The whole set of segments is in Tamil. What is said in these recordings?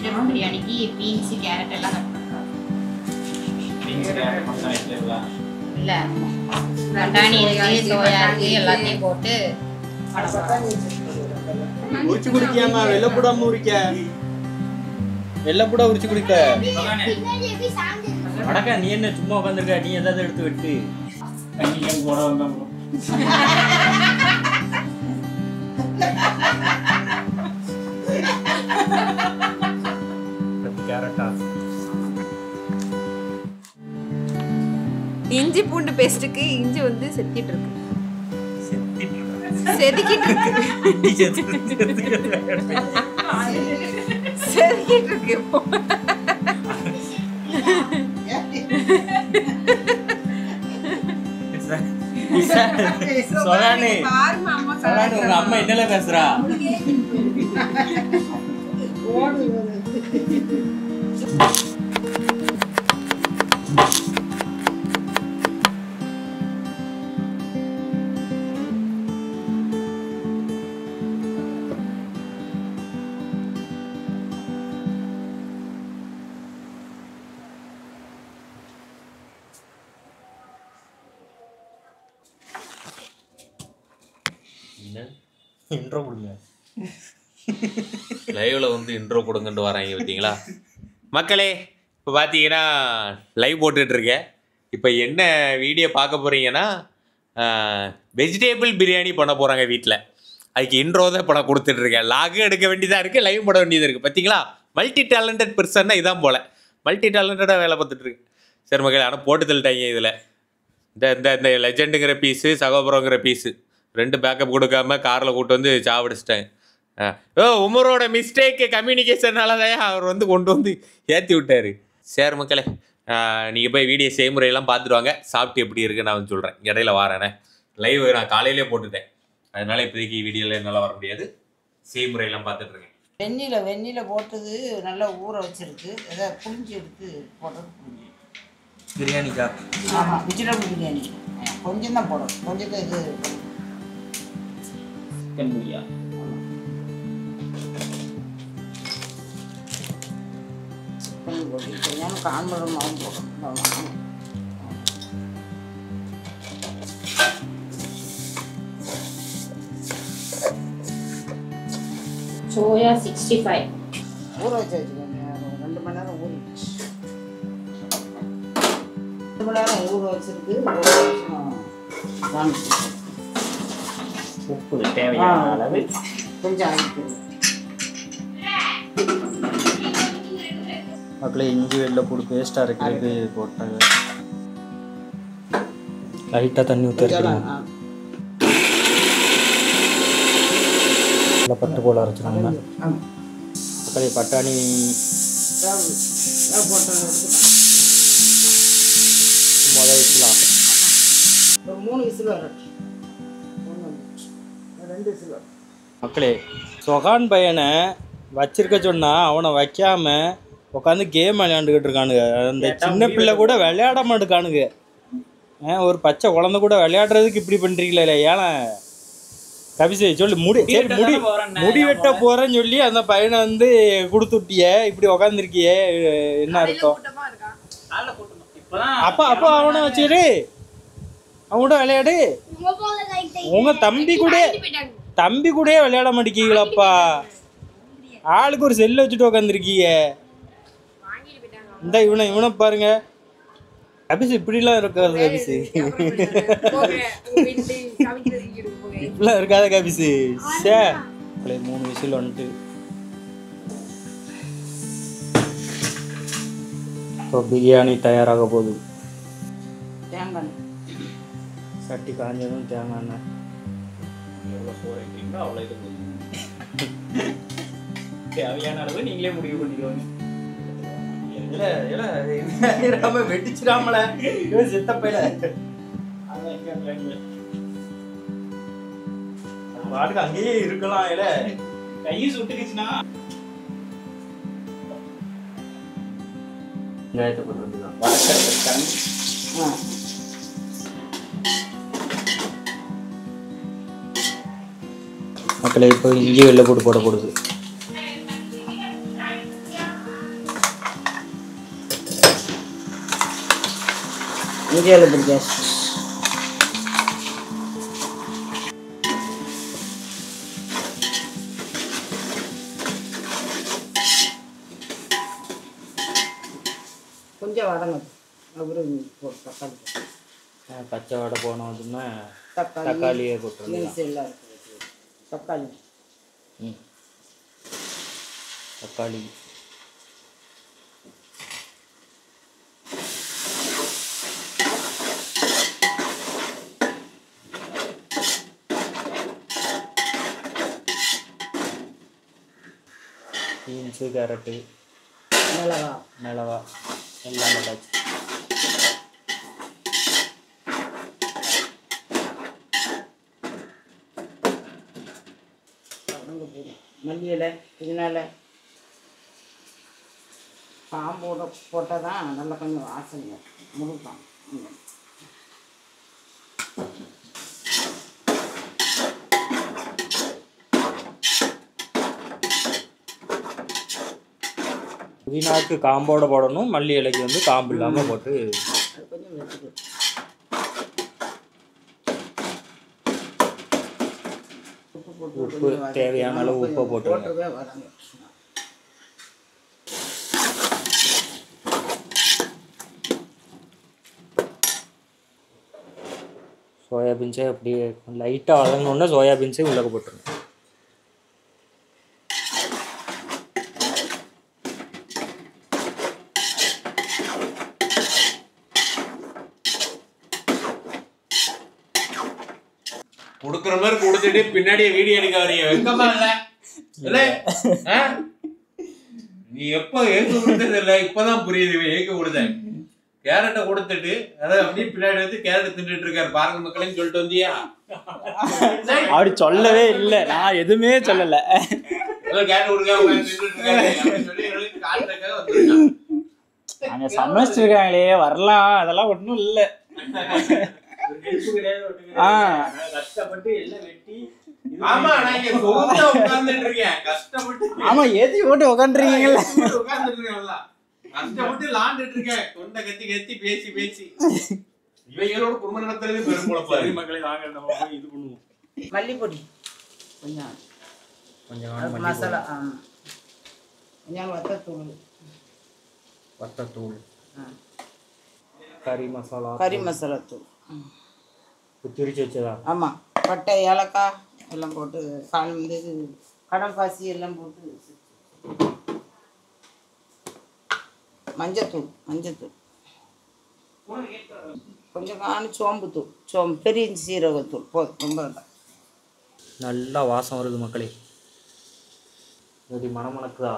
வெஜிடபிள் பிரியாணிக்கு பீன்ஸ் கேரட் எல்லாம் கட் பண்ணுறோம். இல்லை பட்டாணி இருக்கு, சோயா இருக்கு, எல்லாத்தையும் போட்டு உரிச்சு குடிக்காம வெள்ளப்பூடாம உரிக்க வெள்ளப்பூடா உரிச்சு குடிக்க. அடக்கா நீ என்ன சும்மா உட்காந்துருக்க? நீ ஏதாவது எடுத்து விட்டு போட வந்தா கேரட்டா இஞ்சி பூண்டு பேஸ்ட்டுக்கு இஞ்சி வந்து செத்திட்டு இருக்கு, செதுக்கிட்டு இருக்கு இப்போ. சொல்லானே உங்க அம்மா என்னல பேசுறா? இன்ட்ரோ கொடுங்க. லைவ்ல வந்து இன்ட்ரோ கொடுங்கன்னு வராங்க பார்த்தீங்களா மக்களே? இப்போ பார்த்தீங்கன்னா லைவ் போட்டுட்ருக்கேன். இப்போ என்ன வீடியோ பார்க்க போகிறீங்கன்னா வெஜிடேபிள் பிரியாணி பண்ண போகிறாங்க வீட்டில். அதுக்கு இன்ட்ரோ தான் படம் கொடுத்துட்ருக்கேன். லாகும் எடுக்க வேண்டியதாக இருக்குது, லைவ் போட வேண்டியதாக இருக்குது. பார்த்தீங்களா, மல்டி டேலண்டட் பர்சன்னா இதான் போல். மல்டி டேலண்டடாக வேலை பார்த்துட்ருக்கு. சரி மக்களே, ஆனால் போட்டு தள்ளிட்டாங்க இதில். இந்த லெஜெண்டுங்கிற பீஸு, சகோபுரங்கிற பீஸு ரெண்டு பேக்கப் கொடுக்காம காரில் கூட்டு வந்து சாப்பிடிச்சிட்டாங்க. உமரோட மிஸ்டேக்கு கம்யூனிகேஷனால தான் அவர் வந்து கொண்டு வந்து ஏற்றி விட்டார். சரி மக்களே, நீங்கள் போய் வீடியோ செய்முறையெல்லாம் பார்த்துட்டு வாங்க. சாப்பிட்டு எப்படி இருக்குன்னு நான் வந்து சொல்கிறேன். இடையில வாரேனே, லைவ் நான் காலையிலே போட்டுட்டேன். அதனால் இப்போதைக்கு வீடியோவில் என்னால் வர முடியாது. செய்முறையெல்லாம் பார்த்துட்ருக்கேன். வெந்நியில் போட்டது நல்லா ஊற வச்சிருக்கு. எதை புளிஞ்சு எடுத்து போட்டது புளிஞ்சு பிரியாணிக்கா? ஆமாம், வெஜிடபிள் பிரியாணி கொஞ்சம் தான் போடணும். கொஞ்சம் தான் இது சிக்கன் பிரியா. சிக்கன் போட்டு கொஞ்சம் கான்மரம் மாவும் போடணும். சோயா 65 ஊற வச்சு வச்சுக்கோங்க. 2 மணி நேரம் ஊறிடுச்சு. 2 மணி நேரம் ஊற வச்சிருக்கு. உப்பு தேவையான அளவு கொஞ்சம் ஆகிட்டு மக்களே, இஞ்சி வெள்ளைப்பூடு பேஸ்ட்டாக இருக்கிறது போட்டாங்க. லைட்டாக தண்ணி ஊற்றிருக்காங்க. நல்லா பட்டு போல் அரைச்சிருக்காங்க. மக்களே, பட்டாணி முதல் விசிலாம் 3 விசில் வரட்டும். 2 விசில் வரும். மக்களே, சொகான் பையனை வச்சிருக்க சொன்னா அவனை வைக்காம உட்காந்து கேம் விளையாண்டுக்கிட்டு இருக்கானுங்க. அந்த சின்ன பிள்ளை கூட விளையாட மாட்டுக்கானுங்க. ஒரு பச்சை குழந்தை கூட விளையாடுறதுக்கு இப்படி பண்ணுறீங்களே? ஏன்னா கபிசை சொல்லி முடி வெட்ட போறேன்னு சொல்லி அந்த பையனை வந்து கொடுத்துட்டிய, இப்படி உக்காந்துருக்கிய, என்ன அர்த்தம்? அப்போ அவனை வச்சுரு, அவன் கூட விளையாடு. உங்க தம்பி கூட விளையாட மாட்டேங்கீங்களாப்பா? ஆளுக்கு ஒரு செல்ல வச்சுட்டு உக்காந்துருக்கீங்க. இந்த இவனை பாருங்க. கபிசு இப்படிலாம் இருக்காது. கபிசு இப்படிலாம் இருக்காத கபிசு. 3 விசில் வந்துட்டு இப்போ பிரியாணி தயாராக போகுது. தேங்காய் சட்டி காஞ்சதும் தேங்காய் எண்ணெய். எவ்வளோ சோறு வைக்கிறீங்களோ அவ்வளோ இது தேவையான அளவு நீங்களே முடிவு பண்ணிக்கோங்க. வெட்டிச்சிடாமல சித்தப்பையில பாட்டுக்கு அங்கேயே இருக்கலாம். இல்ல கையை சுட்டுக்குச்சுன்னா வெங்காயத்தை போட்டுதான் மக்களை இப்போ இஞ்சி வெள்ளைப்பூடு போட போடுது. இந்தியாவில் இப்படி கேஸ் கொஞ்சம் வதங்க அப்புறம் போட்டு தக்காளி பச்சை வடை போனோம் அப்படின்னா தக்காளி தக்காளியே போட்டுருங்க. எல்லாம் இருக்குது தக்காளி தக்காளி பீன்ஸு கேரட்டு மிளகா எல்லாம் போட்டாச்சு. மல்லி இலை இதனால பாம்போட போட்டால் தான் நல்லா கொஞ்சம் வாசனை முழுப்பான். புதினாக்கு காம்போட போடணும், மல்லி இலைக்கு வந்து காம்பு இல்லாமல் போட்டு அது கொஞ்சம் வெச்சுக்கு உப்பு தேவையான அளவு உப்பை போட்டுருங்க. வதங்க. சோயாபீன்ஸே அப்படியே லைட்டாக வதங்கினோன்னா சோயாபீன்ஸே உள்ளே போட்டுருங்க. கொடுக்குற மாதிரி கொடுத்துட்டு பின்னாடியே வீடியோ எடுக்க வரீங்க. வெக்கமா இல்ல? நீ எப்ப ஏக்கு கொடுத்தது இல்ல, இப்பதான் புரியுது ஏக்கு கொடுத்தேன். கேரட்டை கொடுத்துட்டு அதை அப்படியே பின்னாடி வந்து கேரட் தின்னுட்டு இருக்காரு பாருங்க மக்களேன்னு சொல்லிட்டு வந்தியா? அப்படி சொல்லவே இல்லை, நான் எதுவுமே சொல்லலை. கேரட் கொடுக்க அங்கே சமைச்சிருக்காங்களே வரலாம், அதெல்லாம் ஒன்றும் இல்லை. கஷ்டப்பட்டு எல்லாம் வெட்டி ஆமா நான் இங்க சோகமா உட்கார்ந்துட்டு இருக்கேன். கஷ்டப்பட்டு ஆமா ஏத்தி போட்டு உட்காந்துருக்கீங்கல்ல, உட்கார்ந்துட்டு இருக்கேன்ல, கஷ்டப்பட்டு லாண்டுட்டு இருக்கேன். தொண்டை கத்தி கத்தி பேசி பேசி இவங்களோட குடும்ப நடத்துறது பெரும் குழப்பாரு. மக்களை வாங்க நம்ம போய் இது பண்ணுவோம். மல்லிப்பொடி கொஞ்சம் கொஞ்சம் மசாலா கொஞ்சம் வத்தத்தூள், கறி மசாலா தூள் திரிச்சு வச்சதா? ஆமாம், பட்டை ஏலக்காய் எல்லாம் போட்டு இது கடல் பாசி எல்லாம் போட்டு மஞ்சத்தூள் கொஞ்சம் சோம்புத்தூள் பெரிய சீரகத்தூள் போதும், ரொம்ப வேண்டாம். நல்லா வாசம் வருது மக்களே, எப்படி மணமணக்குதா?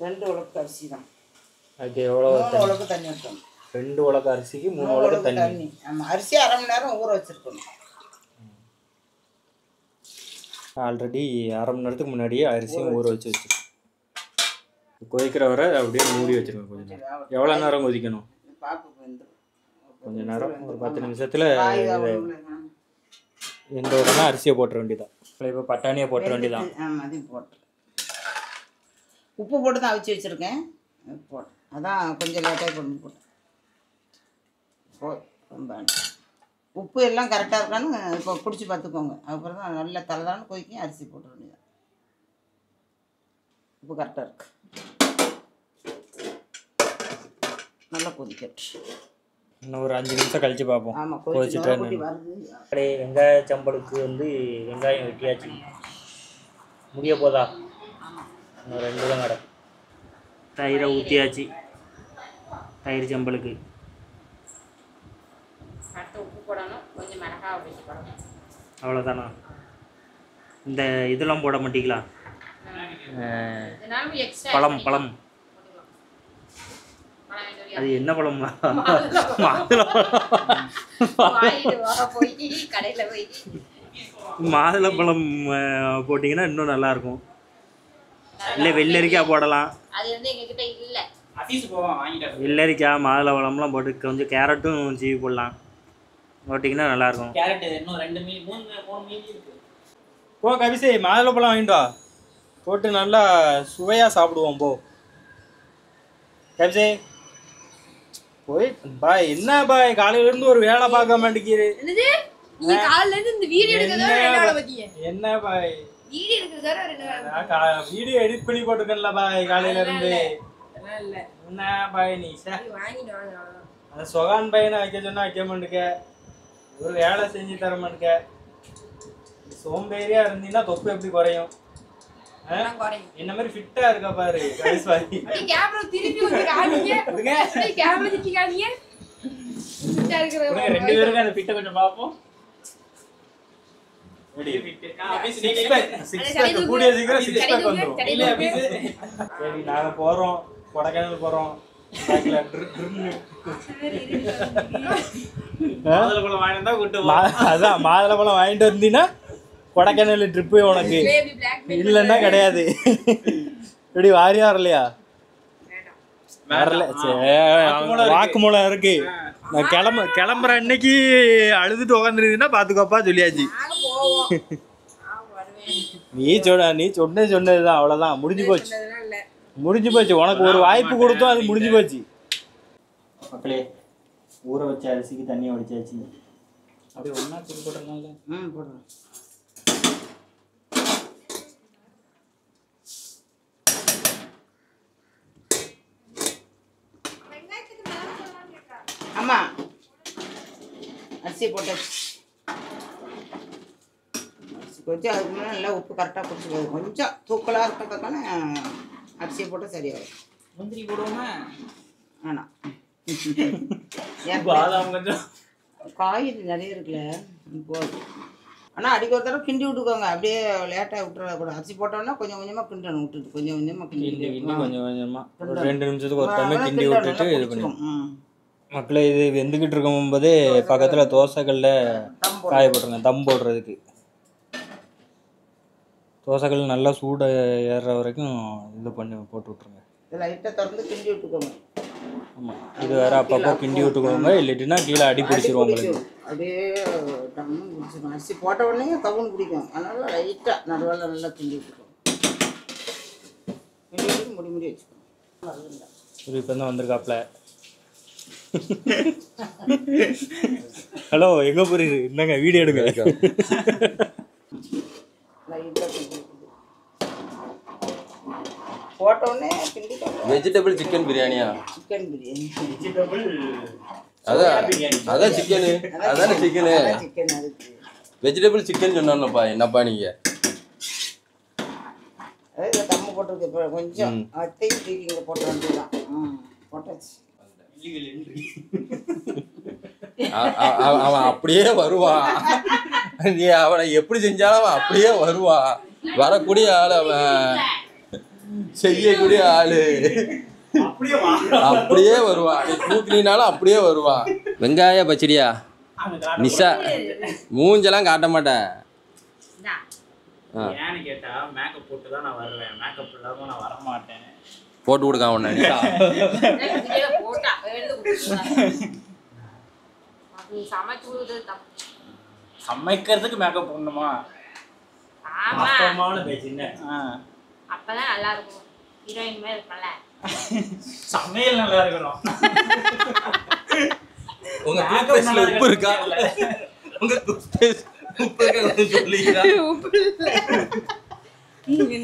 ரெண்டு உலக்கு அரிசி தான். அதுக்கு எவ்வளோ உலக்கு தண்ணி ஊற்றணும். 2 உலக்கு அரிசிக்கு 3 உலக்கு தண்ணி. ஆமாம், அரிசி அரை மணி நேரம் ஊற வச்சுருக்கணும். ஆல்ரெடி அரை மணி நேரத்துக்கு முன்னாடியே அரிசியும் ஊற வச்சு கொதிக்கிற வரை அப்படியே மூடி வச்சுருங்க. கொஞ்சம் நேரம். எவ்வளோ நேரம் கொதிக்கணும்? கொஞ்சம் நேரம், ஒரு 10 நிமிஷத்தில் எந்த உடனே அரிசியை போட்டுற வேண்டியதான். இப்போ பட்டாணியை போட்டுற வேண்டியதான். ஆமாம், அதையும் போட்டு உப்பு போட்டு தான் அவிச்சு வச்சுருக்கேன். போட்டு அதான் கொஞ்சம் லேட்டாக போட்டேன். ரொம்ப உப்பு எல்லாம் கரெக்டாக இருக்கான்னு இப்போ பிடிச்சி பார்த்துக்கோங்க. அப்புறம் தான் நல்லா தலைதான்னு கொதிக்கும், அரிசி போட்டுற வேண்டியதான். உப்பு கரெக்டாக இருக்கு, நல்லா கொதிக்கட்டு. இன்னும் ஒரு 5 நிமிஷம் கழிச்சு பார்ப்போம். ஆமாம், கொதிச்சுட்டு வருது. அப்படியே வெங்காய சம்பளுக்கு வந்து வெங்காயம் வெட்டியாச்சு. முடிய போதா? இன்னும் 2 தான் கடை. தயிரை ஊற்றியாச்சு, தயிர் சம்பளுக்கு. உப்பு போடணும், கொஞ்சம் மிளகா வச்சு போடணும். அவ்வளோதானா? இந்த இதெல்லாம் போட மாட்டீங்களா? பழம் அது என்ன பழம்? மாதுளப்பழம் போட்டிங்கன்னா இன்னும் நல்லாயிருக்கும். இல்லை வெள்ளரிக்காய் போடலாம். வெள்ளரிக்காய் மாதுளப்பழம்லாம் போட்டு கொஞ்சம் கேரட்டும் சீவி போடலாம், போட்டிங்கன்னா நல்லாயிருக்கும். போ கவிசே மாதுளப்பழம் வாங்கிட்டு வா போட்டு நல்லா சுவையாக சாப்பிடுவோம் போ கவிசே போய் பாய் என்ன பாய் காலையிலேருந்து ஒரு வேலை பார்க்க மாட்டேங்கிறீ நீங்க காலையில இருந்து இந்த வீடியோ எடுக்கிறதா ரெண்டு வேலை பாத்தீங்க. என்ன பாய் வீடியோ எடுக்கிறதா ரெண்டு வேலை. வீடியோ எடிட் பண்ணி போட்டுக்கல பாய் காலையில இருந்து என்ன பாய் நீ வாங்கிட்டு வாங்க. அந்த சொகான் பையனை வைக்க சொன்னா வைக்க மாட்டேங்க ஒரு வேலை செஞ்சு தர மாட்டேங்க சோம்பேறியா இருந்தீங்கன்னா தொப்பு எப்படி குறையும் என்ன மாதிரி ஃபிட்டா இருக்கா பாரு கவிஸ்வாதி கேமரா திருப்பி வந்து காமிங்க. கேமரா திருப்பி காமிங்க. ஃபிட்டா இருக்கற ரெண்டு பேரும் அந்த ஃபிட்ட கொஞ்சம் பாப்போம் கூடிய சீக்கிரம் 6 பேக் வந்துரும் சரி நாங்க போறோம் கொடைக்கானல் போறோம் அதான் மாதுளப்பழம் வாங்கிட்டு வந்தீங்கன்னா கொடைக்கானல் ட்ரிப்பு உனக்கு இல்லைன்னா கிடையாது இப்படி வாரியா வரலையா வரல வாக்குமூலம் இருக்கு நான் கிளம்புற அன்னைக்கு அழுதுட்டு உக்காந்துருக்குன்னா பாத்துக்கோப்பா சொல்லியாச்சு நீ சொன்னதுதான் அவ்வளவுதான் முடிஞ்சு போச்சு உனக்கு ஒரு வாய்ப்பு கொடுத்தோம் அது முடிஞ்சு போச்சு மக்களே ஊற வச்ச அரிசிக்கு தண்ணியை வடிச்சாச்சு அப்படியே ஒன்னா தூக்கி போட்டுறதுனால போடுறேன். ஆமா அரிசி போட்டாச்சு. அரிசி கொஞ்சம் அதுக்கு முன்னாடி நல்லா உப்பு கரெக்டாக பிடிச்சி கொஞ்சம் தூக்கலாக இருக்கிறதுக்கான அரிசியை போட்டால் சரியாகும். முந்திரி போடுவோமா வேணாம் பாதாம் கொஞ்சம் காய்கறி நிறைய இருக்குல்ல போதும். ஆனால் அடிக்க ஒரு தடவை கிண்டி விட்டுக்கோங்க அப்படியே லேட்டாக விட்டுறக்கூடாது. அரிசி போட்டோன்னா கொஞ்சம் கொஞ்சமாக கிண்டணும் விட்டுட்டு கொஞ்சம் கொஞ்சமாக கொஞ்சம் கொஞ்சமா ஒரு 2 நிமிஷத்துக்கு ஒரு டைம் கிண்டி விட்டுட்டு இது பண்ணி மக்களே இது வெந்துக்கிட்டு இருக்கும் போதே பக்கத்துல தோசைக்கல்ல காய போட்டுருங்க தம் போடுறதுக்கு. தோசைக்கல் நல்லா சூட ஏறுற வரைக்கும் இது பண்ணி போட்டு விட்ருங்க. லைட்டாக திறந்து கிண்டி விட்டுக்கோங்க. ஆமாம் இது வேற அப்பப்போ கிண்டி விட்டுக்கோங்க இல்லைன்னா கீழே அடி பிடிச்சிருவோம் உங்களுக்கு. அப்படியே டம்னு பிடிச்சிடும். அரிசி போட்ட உடனே கவுன்னு பிடிக்கும். அதனால லைட்டாக நடுவில் நல்லா கிண்டி விட்டுக்கோங்க. கிண்டி விட்டு முடி வச்சுக்கோங்க. சரி இப்போ தான் வந்திருக்காப்ல. ஹலோ எங்கே புரியுது என்னங்க வீடியோ எடுங்க. போட்டோடனே கிண்டிக்கோங்க. வெஜிடபிள் சிக்கன் பிரியாணியா? சிக்கன் பிரியாணி. அதான் சிக்கனு அதானே சிக்கனு. சிக்கன் அதுக்கு வெஜிடபிள் சிக்கன் சொன்னானப்பா என்னப்பா நீங்கள்? அதாவது தம்மு போட்டிருக்கு. இப்போ கொஞ்சம் அத்தையும் தூக்கிங்க போட்ட வேண்டியதான். போட்டாச்சு. அவன் அப்படியே வருவான். நீ அவனை எப்படி செஞ்சாலும் அவன் அப்படியே வருவான். வரக்கூடிய ஆள் அவன், செய்யக்கூடிய ஆளு அப்படியே வருவான். நீ தூக்கினாலும் அப்படியே வருவான். வெங்காய பச்சடியா நிஷா? மூஞ்செல்லாம் காட்ட மாட்டேன். ஏன்னு கேட்டா மேக்கப் போட்டு தான் நான் வருவேன். மேக்கப் இல்லாம நான் வர மாட்டேன். போட்டு கொடுக்க அவனை நிஷா. சமைக்கிறதுக்கு மேக்கப் போடணுமா? அப்பமான பேச்சுன்னு அப்பதான் நல்லா இருக்கும். ஹீரோயின் மாதிரி இருக்கல. சமையல் நல்லா இருக்கணும். உங்க டூத்பேஸ்ட்ல உப்பு இருக்கா? உங்க டூத்பேஸ்ட் உப்பு இருக்கா சொல்லிக்கிறா?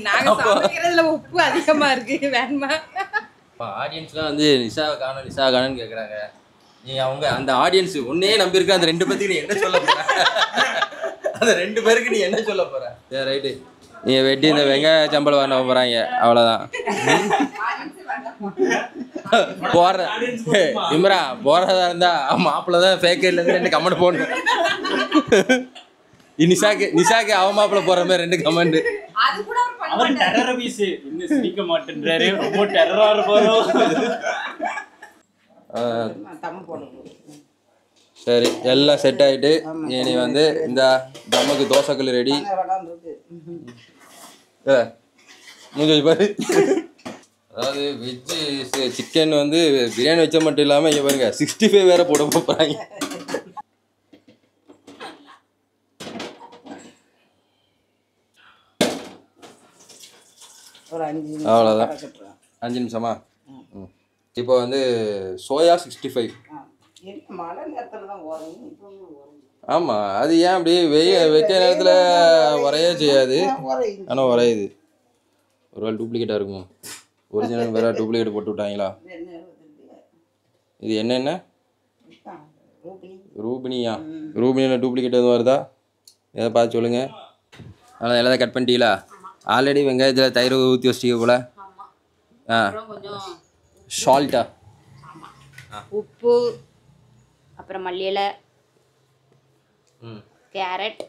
நாங்க சமைக்கிறதுல உப்பு அதிகமா இருக்கு வேணுமா? ஆடியன்ஸ்லாம் வந்து நிஷா காணன்னு கேட்குறாங்க. நீ அவங்க அந்த ஆடியன்ஸ் ஒன்னே நம்பியிருக்க. அந்த 2 பேருக்கு நீ என்ன சொல்ல போற? அந்த 2 பேருக்கு நீ என்ன சொல்ல போற? சரி ரைட்டு, நீங்க வெட்டி இந்த வெங்காய சம்பளம் வாங்க போறாங்க அவ்வளோதான். போடுற இம்ரா போடுறதா இருந்தா மாப்பிள்ள தான் ஃபேக்கர்ல இருந்து 2 கமெண்ட் போடணும். நிஷாக்கு அவ மாப்பிள்ள போற மாதிரி 2 கமெண்ட். அவர் டெரர் பீஸ் இன்னும் சிரிக்க மாட்டேன்றாரு. ரொம்ப டெரரா இருப்பாரோ. சரி எல்லாம் செட் ஆயிட்டு இனி வந்து இந்த தம்முக்கு தோசைக்கல் ரெடி. மூஞ்சி பாரு. அதாவது வெஜ்ஜு சிக்கன் வந்து பிரியாணி வச்ச மட்டும் இல்லாமல் இங்கே பாருங்க 65 வேற போட போகிறாங்க. ஒரு 5 நிமிஷம் அவ்வளோதான். கட்டுறேன். 5 நிமிஷமா? ம். இப்போ வந்து சோயா 65. என்ன மழை நேரத்தில் தான் வரும், இப்போ வரும். ஆமாம், அது ஏன் அப்படி வைக்க நேரத்தில் வரையே செய்யாது, ஆனால் வரையுது. ஒரு வேளை டூப்ளிகேட்டாக இருக்குமோ? ஒரிஜினல் வேற டூப்ளிகேட் போட்டு விட்டாங்களா? இது என்னென்ன ரூபினியா? ரூபினியில் டூப்ளிகேட் எதுவும் வருதா? எதை பார்த்து சொல்லுங்கள். அதனால் எல்லாத்தையும் கட் பண்ணிட்டீங்களா? ஆல்ரெடி வெங்காயத்தில் தயிர் ஊற்றி வச்சிட்டீங்க போல. ஆ, சால்ட்டா? உப்பு, அப்புறம் மல்லி இலை, கேரட்,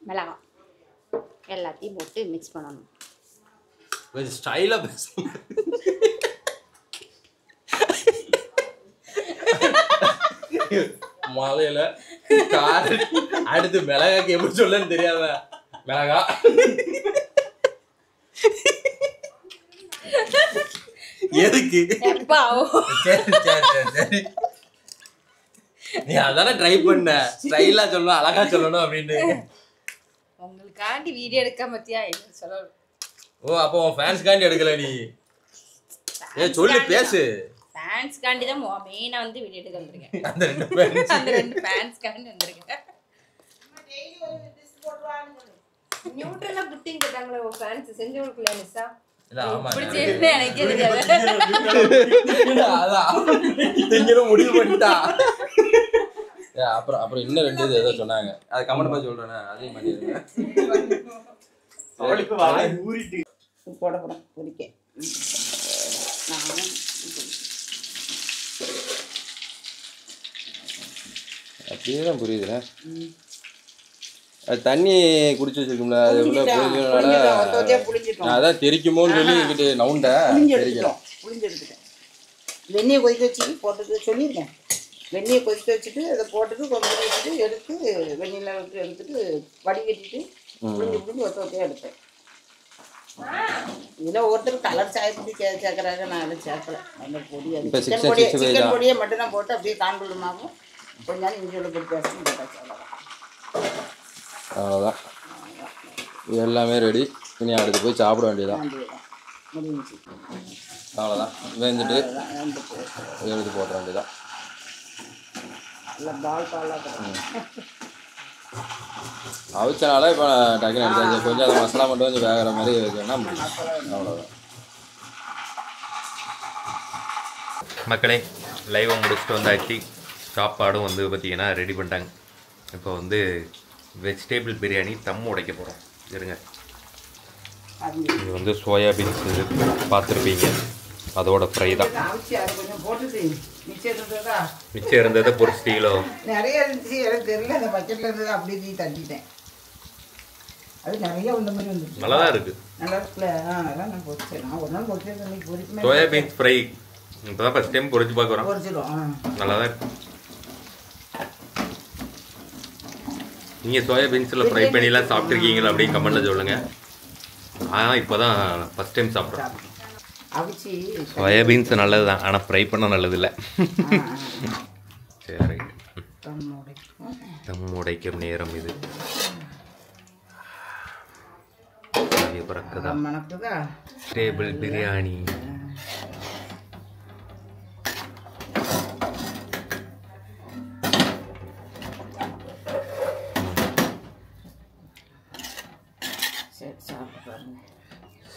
மிளகாய் எல்லாத்தையும் போட்டு மிக்ஸ் பண்ணணும். கொஞ்சம் ஸ்டைலாக பேசுங்க. மலையில காரட், அடுத்து மிளகாய்க்கு எப்படி சொல்லன்னு தெரியாத மிளகா. எதுக்கு? சரி சரி சரி சரி, நீ அதானே ட்ரை பண்ண, ஸ்டைலா சொல்லணும், அழகா சொல்லணும் அப்படின்னு. உங்களுக்காண்டி வீடியோ எடுக்க பத்தியா என்ன சொல்லணும்? ஓ, அப்போ உன் ஃபேன்ஸ்காண்டி எடுக்கல நீ? சொல்லு, பேசு. ஃபேன்ஸ்காண்டி தான் மெயினா வந்து வீடியோ எடுக்க வந்திருக்கேன். அந்த 2 ஃபேன்ஸ், அந்த 2 ஃபேன்ஸ்காண்டி வந்திருக்கேன். நியூட்ரலா புட்டிங் கேட்டாங்களே உங்க ஃபேன்ஸ் செஞ்சு கொடுக்கல நிஷா? இல்ல ஆமா, இப்படி செய்யணும்னு எனக்கே தெரியாது. அதான் திங்கணும் முடிவு பண்ணிட்டா. அப்புறம் இன்னும் 2 இது ஏதோ சொன்னாங்க, அது கமெண்ட் பண்ணி சொல்றேன், அதையும் பண்ணிடுறேன். போட போகிறேன் பொரிக்க. அப்படியே தான் புரியுதுண்ணே. அது தண்ணி குடிச்சு வச்சிருக்கோம்ல, அது உள்ள புளிஞ்சதுனால நான் அதான் தெரிக்குமோன்னு சொல்லி இங்கிட்டு நவுண்ட புளிஞ்செடுத்துட்டேன். வெந்நியை கொதிக்க வச்சு போட்டுட்டு சொல்லியிருக்கேன். வெந்நியை கொதிக்க வச்சுட்டு அதை போட்டுட்டு கொஞ்சம் வச்சுட்டு எடுத்து வெந்நியில் விட்டு எடுத்துட்டு வடிகட்டிட்டு புளிஞ்சு ஒத்தையாக எடுத்தேன். இதில் ஒருத்தர் கலர் சாயப்படி சேர்க்குறாங்க, நான் அதில் சேர்க்கலை. அந்த பொடி அது சிக்கன் பொடியை மட்டும் தான் போட்டு அப்படியே காண்புள்ளமாகவும் கொஞ்ச நாள் இஞ்சி உள்ள பொடி பேசி போட்டாச்சு. அவ்வளோதான், இது எல்லாமே ரெடி. இனி அடுத்து போய் சாப்பிட வேண்டியதான். முடிஞ்சு அவ்வளோதான், வெந்துட்டு எடுத்து போட வேண்டியதான். இல்லை பால் பாலாக அவிச்சனால இப்போ டக்குன்னு எடுத்தாச்சு. கொஞ்சம் அதை மசாலா மட்டும் கொஞ்சம் வேகிற மாதிரி வைக்கணும்னா முடியும். அவ்வளோதான். மக்களே, லைவை முடிச்சுட்டு வந்தாச்சு. சாப்பாடும் வந்து பார்த்திங்கன்னா ரெடி பண்ணிட்டாங்க. இப்போ வந்து வெஜிடேபிள் பிரியாணி தம் உடைக்க போகிறோம். இருங்க, இது வந்து சோயாபீன்ஸ் பார்த்துருப்பீங்க, அதோட ஃப்ரை தான். மிச்சம் இருந்ததை பொரிச்சிட்டீங்களோ? நிறைய இருந்துச்சு, எனக்கு தெரியல. அந்த பக்கெட்டில் இருந்தது அப்படி தட்டிட்டேன். அது நிறைய இந்த மாதிரி வந்துச்சு. நல்லா தான் இருக்குது, நல்லா இருக்குல்ல? அதெல்லாம் நான் பொரிச்சேன். நான் ஒரு நாள் பொரிச்சேன். பொரிக்குமே சோயாபீன்ஸ் ஃப்ரை இப்போ தான் ஃபஸ்ட் டைம் பொரிச்சு பார்க்குறோம். பொரிச்சிடும். நல்லா தான் இருக்கு. நீங்கள் சோயாபீன்ஸில் ஃப்ரை பண்ணிலாம் சாப்பிட்ருக்கீங்களா அப்படின்னு கமெண்ட்டில் சொல்லுங்கள். ஆனால் இப்போ தான் ஃபஸ்ட் டைம் சாப்பிட்றேன். அவிச்சு சோயாபீன்ஸ் நல்லது தான், ஆனால் ஃப்ரை பண்ண நல்லதில்லை. சரி, ரைட். தம் உடைக்கும் நேரம் இது. மணக்குதா டேபிள் பிரியாணி.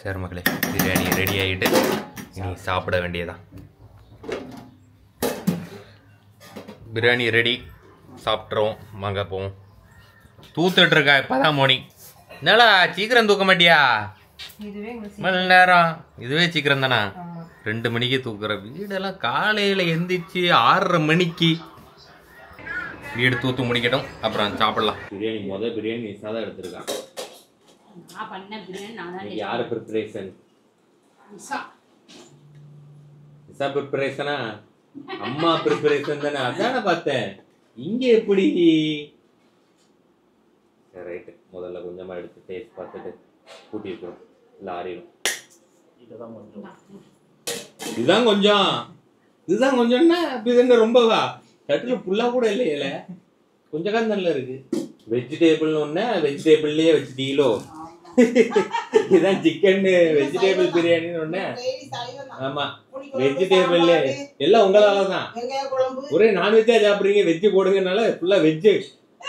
சரி மக்களே, பிரியாணி ரெடி ஆகிட்டு இனி சாப்பிட வேண்டியதான். பிரியாணி ரெடி, சாப்பிட்றோம். வாங்க போவோம். தூத்துட்டு இருக்கா இப்போதான் மோனி. என்னடா சீக்கிரம் தூக்க மாட்டியா? மணி நேரம் இதுவே சீக்கிரம் தானா? 2 மணிக்கு தூக்குற வீடெல்லாம் காலையில் எந்திரிச்சு 6:30 மணிக்கு வீடு தூத்து முடிக்கட்டும், அப்புறம் சாப்பிடலாம். பிரியாணி பிரியாணி நிஷா தான் எடுத்திருக்கான். நான் பண்ண பிரியாணி நான் தான். யார் ப்ரிப்பரேஷன்? நிஷா. நிஷா ப்ரிப்பரேஷனா? அம்மா ப்ரிப்பரேஷன் தானே, அதானே பார்த்தேன். இங்கே எப்படி? சரி ரைட்டு, முதல்ல கொஞ்சமாக எடுத்து டேஸ்ட் பார்த்துட்டு கூட்டிருக்கோம். இல்லை ஆறிடும். இதுதான் கொஞ்சம், இதுதான் கொஞ்சம்னா இது ரொம்பவா? தட்டில் ஃபுல்லாக கூட இல்லையில, கொஞ்சம் காந்தனில் இருக்கு. வெஜிடேபிள்னு ஒன்று வெஜிடேபிள்லேயே வச்சுட்டீங்களோ? இதான் சிக்கன் வெஜிடபிள் பிரியாணின்னு ஒண்ணு. டெய்லி சைவம் தான். ஆமா, புளிக்குழம்பு, வெஜிடபிள் சாம்பார், எல்லாம் உங்களால தான். வெங்காய குழம்பு. ஒரே நான்வெஜ்ஜா சாப்பிடுறீங்க, வெஜ்ஜு போடுங்கனால ஃபுல்லா வெஜ்ஜு,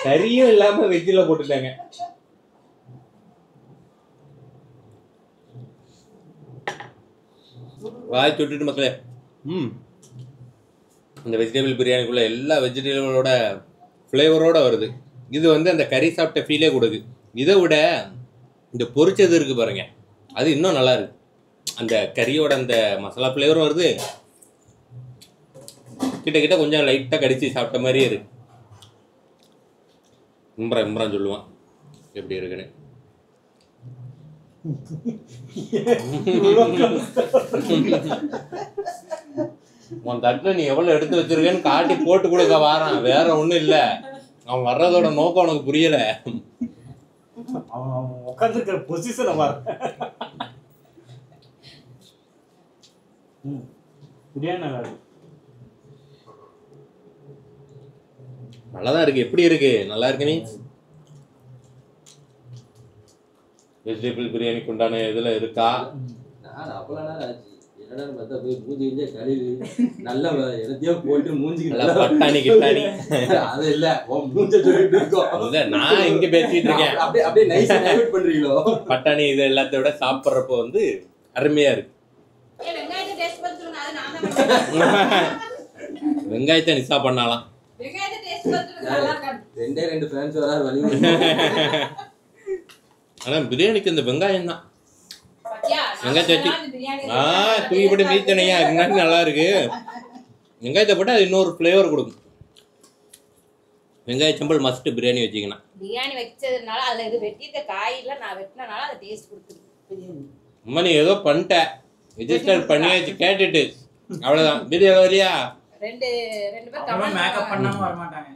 கறியும் இல்லாம வெஜ்ஜில் போட்டுட்டாங்க. வாய் சுட்டுட்டு மக்களே. இந்த வெஜிடபிள் பிரியாணிக்குள்ள எல்லா வெஜிடபிளோட ஃப்ளேவரோட வருது. இது வந்து அந்த கறி சாப்பிட்ட ஃபீலே கொடுக்கு. இதை விட இந்த பொரிச்சது இருக்கு பாருங்க, அது இன்னும் நல்லா இருக்கு. அந்த கறியோட அந்த மசாலா ஃப்ளேவரும் வருது, கிட்ட கொஞ்சம் லைட்டாக கடிச்சு சாப்பிட்ட மாதிரியே இருக்கு. இம்ரான் சொல்லுவான் எப்படி இருக்குன்னு. உன் தட்டில் நீ எவ்வளோ எடுத்து வச்சிருக்கேன்னு காட்டி போட்டு கொடுக்க வாரான், வேற ஒன்றும் இல்லை. அவன் வர்றதோட நோக்கம் உனக்கு புரியல. அவன் உட்காந்துருக்கிற பொசிஷனை பாரு. பிரியாணி நல்லா இருக்கு. நல்லாதான் இருக்கு. எப்படி இருக்கு? நல்லா இருக்கு. மீன்ஸ் வெஜிடபிள் பிரியாணிக்கு உண்டான இதில் இருக்கா? நான் அப்பெல்லாம் ஆச்சு என்னடான்னு பார்த்தா போய் மூஞ்சி கிஞ்சே கழுவி நல்லா எல்லாத்தையும் போட்டு மூஞ்சிக்கு நல்லா பட்டாணி கிட்டாணி அது இல்ல உன் மூஞ்ச சொல்லிட்டு இருக்கோம். நான் இங்க பேசிட்டு இருக்கேன். அப்படியே அப்படியே நைஸா டைவர்ட் பண்றீங்களோ. பட்டாணி இது எல்லாத்தையும் விட சாப்பிட்றப்போ வந்து அருமையா இருக்கு. வெங்காயத்தை டேஸ்ட் பண்ணி சொல்லுங்க, அது நான் தான் வெங்காயத்தை நிசா பண்ணலாம். வெங்காயத்தை டேஸ்ட் பண்ணி சொல்லுங்க, நல்லா இருக்கு. ரெண்டு ஃபேன்ஸ் வராது வழி. ஆனா பிரியாணிக்கு இந்த வெங்காயம் தான். பாத்தியா? வெங்காயத்தை வச்சு பிரியாணி தூக்கி போட்டு மீத்தனையா வெங்காயம் நல்லா இருக்கு. வெங்காயத்தை போட்டு அது இன்னொரு ஃப்ளேவர் கொடுக்கும். வெங்காய சம்பல் மஸ்ட் பிரியாணி வச்சிங்கன்னா. பிரியாணி வச்சதுனால அதுல இது வெட்டிட்ட காயில நான் வெட்டினனால அந்த டேஸ்ட் கொடுத்துருக்கு. அம்மா நீ ஏதோ பண்ணிட்ட, ரெஜிஸ்டர் பண்ணியாச்சு கேட்டுட்டு அவ்வளவுதான். பிரியாணி வரியா? ரெண்டு பேர் அவன் மேக்கப் பண்ணாம வர மாட்டாங்க.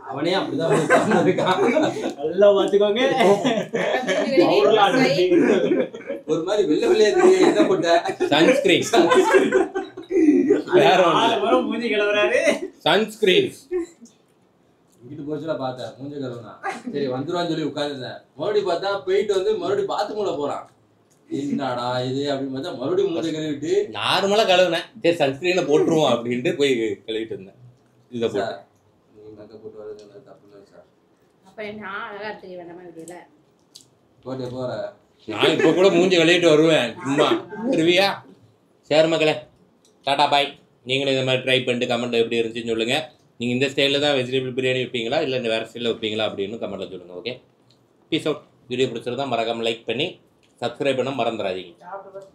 அவனே அப்படிதான் இருக்கான். நல்லா பாத்துக்கோங்க. ஒரு மாதிரி வெள்ளை வெள்ளையா இருக்கு. என்ன போட்ட? சன்ஸ்கிரீன். வேற ஒண்ணு மூஞ்சி கிளவுறாரு. சன்ஸ்கிரீன். இங்கிட்டு போச்சுல பார்த்தேன் மூஞ்ச கழுவுனா. சரி வந்துருவான்னு சொல்லி உட்காந்துருந்தேன். மறுபடியும் பார்த்தா போயிட்டு வந்து மறுபடியும் பாத்ரூம்ல போறான். என்னடா இது அப்படின்னு பார்த்தா மறுபடியும் மூஞ்ச கழுவிட்டு நார்மலா கழுவுனேன். சரி சன்ஸ்கிரீனை போட்டுருவோம் அப்படின்ட்டு போய் கழுவிட்டு இருந்தேன். இதை போட்டு நீ மேக்கப் போட்டு வரது தப்பு இல்லை சார். அப்ப நான் அழகா தெரிய வேண்டாமா வீடியோல போட்டே போற. நான் இப்போ கூட மூஞ்சி கழுவிட்டு வருவேன். சும்மா வருவியா? சரி மக்களே, டாடா பாய். நீங்களும் இந்த மாதிரி ட்ரை பண்ணிட்டு கமெண்ட் எப்படி இருந்துச்சுன்னு சொல்லுங்க. நீங்கள் இந்த ஸ்டைலில் தான் வெஜிடபிள் பிரியாணி வைப்பீங்களா இல்லை இந்த வேறு ஸ்டைலில் வைப்பீங்களா அப்படின்னு கமெண்ட்டில் சொல்லுங்கள். Okay, peace out. வீடியோ பிடிச்சிருந்தா மறக்காமல் லைக் பண்ணி சப்ஸ்கிரைப் பண்ண மறந்துடாதீங்க.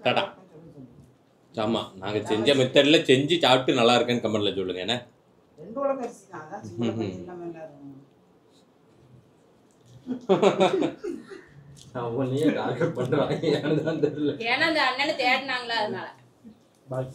டாடா. ஆமாம், நாங்கள் செஞ்ச மெத்தடில் செஞ்சு சாப்பிட்டு நல்லா இருக்குன்னு கமெண்ட்டில் சொல்லுங்கள். என்ன ரெண்டு உலக அரிசி தான், அதான் சின்ன பையன் இல்லாம எல்லாரும். அவனையே டார்கெட் பண்றாங்க. ஏன்னா அந்த அண்ணனை தேடினாங்களா அதனால. பாய்.